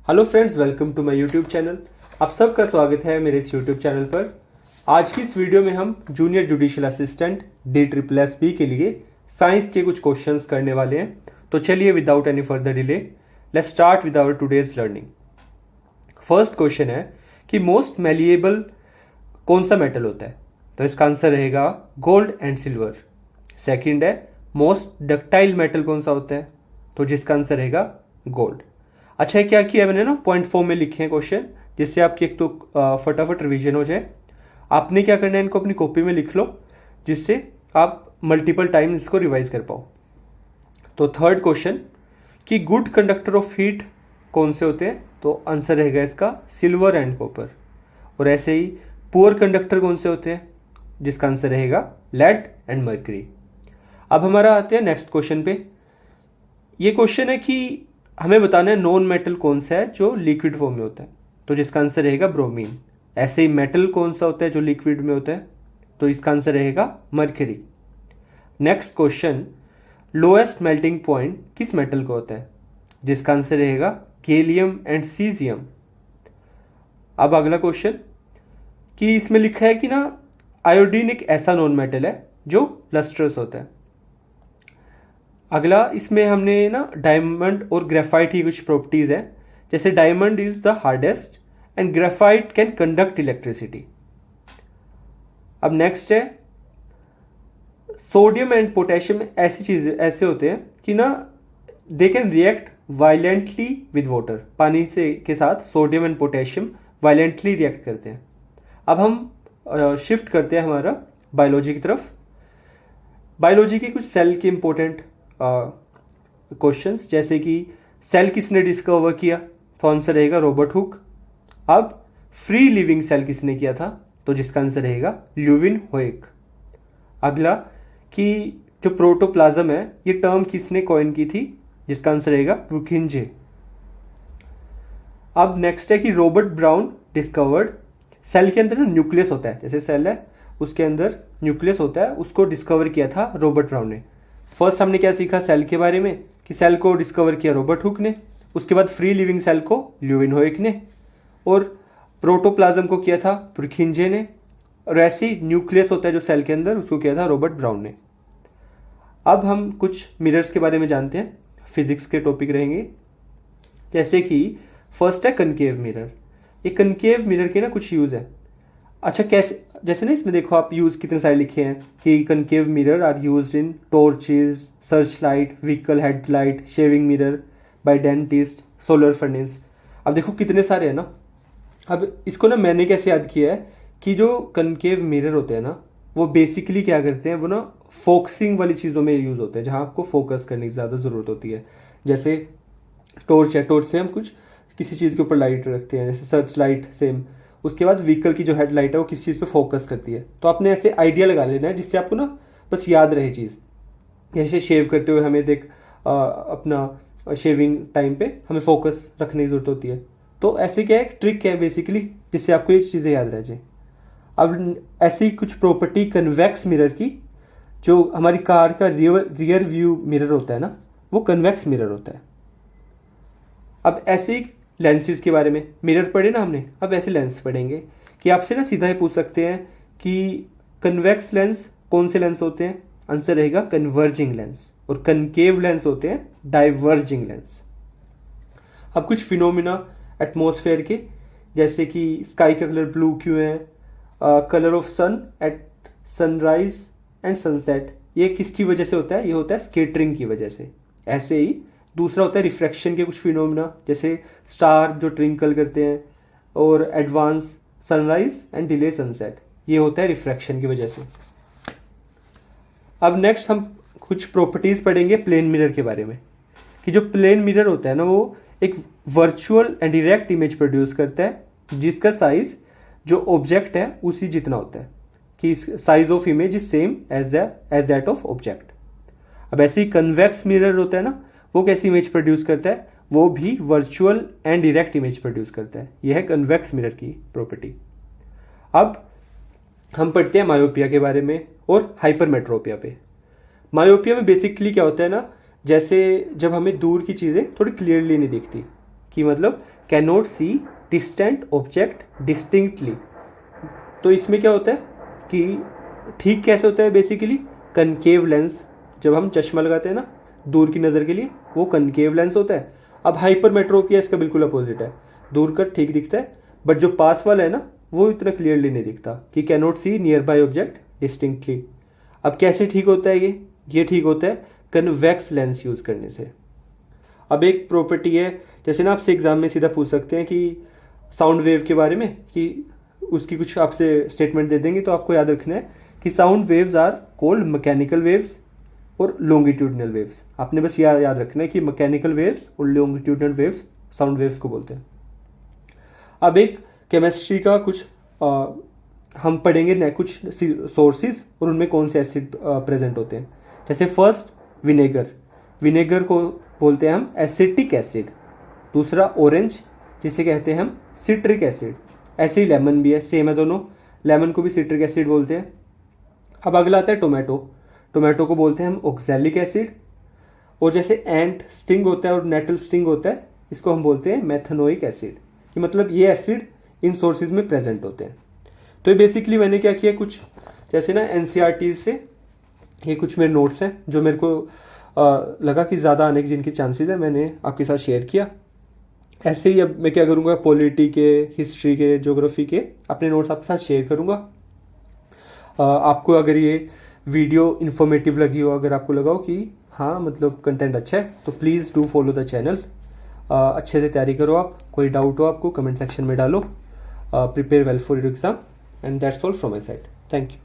Hello friends, welcome to my YouTube channel. आप सबका स्वागत है मेरे इस यूट्यूब चैनल पर। आज की इस वीडियो में हम जूनियर जुडिशियल असिस्टेंट DSSP के लिए साइंस के कुछ क्वेश्चंस करने वाले हैं। तो चलिए without any further delay let's start with our today's learning. First question है कि मोस्ट मैलिएबल कौन सा मेटल होता है? तो इसका आंसर रहेगा गोल्ड एंड सिल्वर। सेकंड है मोस्ट डक्टाइल मेटल कौन सा होता है? तो जिसका आंसर रहेगा गोल्ड। अच्छा, क्या किया मैंने ना पॉइंट फॉर्म में लिखे हैं क्वेश्चन, जिससे आपकी एक तो फटाफट रिवीजन हो जाए। आपने क्या करना है, इनको अपनी कॉपी में लिख लो, जिससे आप मल्टीपल टाइम इसको रिवाइज कर पाओ। तो थर्ड क्वेश्चन कि गुड कंडक्टर ऑफ हीट कौन से होते हैं? तो आंसर रहेगा इसका सिल्वर एंड कॉपर। और ऐसे ही पुअर कंडक्टर कौन से होते हैं? जिसका आंसर रहेगा लेड एंड मर्करी। अब हमारा आते हैं नेक्स्ट क्वेश्चन पे। ये क्वेश्चन है कि हमें बताना है नॉन मेटल कौन सा है जो लिक्विड फॉर्म में होता है। तो जिसका आंसर रहेगा ब्रोमीन। ऐसे ही मेटल कौन सा होता है जो लिक्विड में होता है? तो इसका आंसर रहेगा mercury. Next question, lowest melting point किस मेटल का होता है? जिसका आंसर रहेगा गैलियम एंड सीजियम। अब अगला क्वेश्चन कि इसमें लिखा है कि ना आयोडीन एक ऐसा नॉन मेटल है जो लस्ट्रस होता है। अगला इसमें हमने ना डायमंड और ग्रेफाइट की कुछ प्रॉपर्टीज है, जैसे diamond is the hardest and graphite can conduct electricity. अब नेक्स्ट है सोडियम एंड पोटेशियम ऐसी चीजें ऐसे होते हैं कि ना they can react violently with water. पानी से के साथ sodium and potassium violently react करते हैं। अब हम शिफ्ट करते हैं हमारा बायोलॉजी की तरफ। बायोलॉजी के कुछ सेल के इंपॉर्टेंट क्वेश्चंस, जैसे कि सेल किसने डिस्कवर किया? तो आंसर रहेगा रॉबर्ट हुक। अब फ्री लिविंग सेल किसने किया था? तो जिसका आंसर रहेगा ल्यूविन होएक। अगला कि जो प्रोटोप्लाज्म है ये टर्म किसने कॉइन की थी? जिसका आंसर रहेगा पुकिंजे। अब नेक्स्ट है कि रॉबर्ट ब्राउन डिस्कवर्ड सेल के अंदर ना न्यूक्लियस होता है, जैसे सेल है उसके अंदर न्यूक्लियस होता है, उसको डिस्कवर किया था रॉबर्ट ब्राउन ने। फर्स्ट हमने क्या सीखा सेल के बारे में कि सेल को डिस्कवर किया रॉबर्ट हुक ने, उसके बाद फ्री लिविंग सेल को ल्यूविन होएक ने, और प्रोटोप्लाज्म को किया था पुरखिंजे ने, और ऐसे ही न्यूक्लियस होता है जो सेल के अंदर, उसको किया था रॉबर्ट ब्राउन ने। अब हम कुछ मिरर्स के बारे में जानते हैं, फिजिक्स के टॉपिक रहेंगे। जैसे कि फर्स्ट है कनकेव मिरर। ये कनकेव मिरर के ना कुछ यूज है। अच्छा, कैसे? जैसे ना इसमें देखो आप यूज कितने सारे लिखे हैं कि concave mirror are used in torches, search light, vehicle headlight, shaving mirror, by dentist, solar furnace. अब देखो कितने सारे हैं ना। अब इसको ना मैंने कैसे याद किया है कि जो कनकेव मिरर होते हैं ना वो बेसिकली क्या करते हैं, वो ना फोकसिंग वाली चीज़ों में यूज होते हैं, जहाँ आपको फोकस करने की ज़्यादा ज़रूरत होती है। जैसे टॉर्च है, टॉर्च से हम कुछ किसी चीज़ के ऊपर लाइट रखते हैं, जैसे सर्च लाइट सेम। उसके बाद व्हीकल की जो हेडलाइट है वो किस चीज़ पे फोकस करती है। तो आपने ऐसे आइडिया लगा लेना है जिससे आपको ना बस याद रहे चीज़। जैसे शेव करते हुए हमें देख अपना शेविंग टाइम पे हमें फोकस रखने की जरूरत होती है। तो ऐसे क्या है, एक ट्रिक है बेसिकली जिससे आपको ये चीज़ें याद रह जाए। अब ऐसी कुछ प्रॉपर्टी कन्वेक्स मिरर की, जो हमारी कार का रियर व्यू मिरर होता है ना वो कन्वेक्स मिरर होता है। अब ऐसे ही लेंसेज के बारे में मिरर पढ़े ना हमने, अब ऐसे लेंस पढ़ेंगे कि आपसे ना सीधा ही पूछ सकते हैं कि कन्वेक्स लेंस कौन से लेंस होते हैं? आंसर रहेगा कन्वर्जिंग लेंस। और कनकेव लेंस होते हैं डाइवर्जिंग लेंस। अब कुछ फिनोमिना एटमॉस्फेयर के, जैसे कि स्काई का कलर ब्लू क्यों है, colour of sun at sunrise and sunset, ये किसकी वजह से होता है? ये होता है स्केटरिंग की वजह से। ऐसे ही दूसरा होता है रिफ्रैक्शन के कुछ फिनोमिना, जैसे स्टार जो ट्विंकल करते हैं, और advance sunrise and delay sunset, ये होता है रिफ्रैक्शन की वजह से। अब नेक्स्ट हम कुछ प्रॉपर्टीज पढ़ेंगे प्लेन मिरर के बारे में, कि जो प्लेन मिरर होता है ना वो एक virtual and direct image produce करता है जिसका साइज जो ऑब्जेक्ट है उसी जितना होता है, कि size of image is same as that of object. अब ऐसे ही कन्वेक्स मिरर होता है ना, वो कैसी इमेज प्रोड्यूस करता है? वो भी virtual and direct image produce करता है। यह है कन्वेक्स मिरर की प्रॉपर्टी। अब हम पढ़ते हैं मायोपिया के बारे में और हाइपरमेट्रोपिया पे। मायोपिया में बेसिकली क्या होता है ना, जैसे जब हमें दूर की चीज़ें थोड़ी क्लियरली नहीं दिखती, कि मतलब can not see distant object distinctly. तो इसमें क्या होता है कि ठीक कैसे होता है, बेसिकली कनकेव लेंस, जब हम चश्मा लगाते हैं ना दूर की नज़र के लिए, वो कनकेव लेंस होता है। अब हाइपरमेट्रोपिया इसका बिल्कुल अपोजिट है, दूर का ठीक दिखता है बट जो पास वाला है ना वो इतना क्लियरली नहीं दिखता, कि can not see nearby object distinctly. अब कैसे ठीक होता है ये ठीक होता है कन्वेक्स लेंस यूज़ करने से। अब एक प्रॉपर्टी है, जैसे ना आपसे एग्जाम में सीधा पूछ सकते हैं कि साउंड वेव के बारे में, कि उसकी कुछ आपसे स्टेटमेंट दे देंगे, तो आपको याद रखना है कि sound waves are called mechanical waves और लॉन्गिट्यूडनल वेव्स। आपने बस याद रखना है कि मैकेनिकल वेव्स और लॉन्गिट्यूडनल वेव्स साउंड वेव्स को बोलते हैं। अब एक केमिस्ट्री का कुछ हम पढ़ेंगे कुछ सोर्सेज और उनमें कौन से एसिड प्रेजेंट होते हैं। जैसे फर्स्ट विनेगर को बोलते हैं हम एसिटिक एसिड। दूसरा ऑरेंज, जिसे कहते हैं हम सिट्रिक एसिड। ऐसे ही लेमन भी है, सेम है दोनों, लेमन को भी सिट्रिक एसिड बोलते हैं। अब अगला आता है टोमेटो को बोलते हैं हम ऑक्सैलिक एसिड। और जैसे एंट स्टिंग होता है और नेटल स्टिंग होता है, इसको हम बोलते हैं मेथनोइक एसिड। कि मतलब ये एसिड इन सोर्सेज में प्रेजेंट होते हैं। तो ये बेसिकली मैंने क्या किया, कुछ जैसे ना एनसीईआरटी से ये कुछ मेरे नोट्स हैं जो मेरे को लगा कि ज़्यादा आने की जिनकी चांसेस है, मैंने आपके साथ शेयर किया। ऐसे ही अब मैं क्या करूँगा, पॉलिटी के, हिस्ट्री के, ज्योग्राफी के अपने नोट्स आपके साथ शेयर करूँगा। आपको अगर ये वीडियो इन्फॉर्मेटिव लगी हो, अगर आपको लगा हो कि हाँ मतलब कंटेंट अच्छा है, तो please do follow the channel. अच्छे से तैयारी करो। आप कोई डाउट हो आपको कमेंट सेक्शन में डालो। Prepare well for your exam and that's all from my side. Thank you.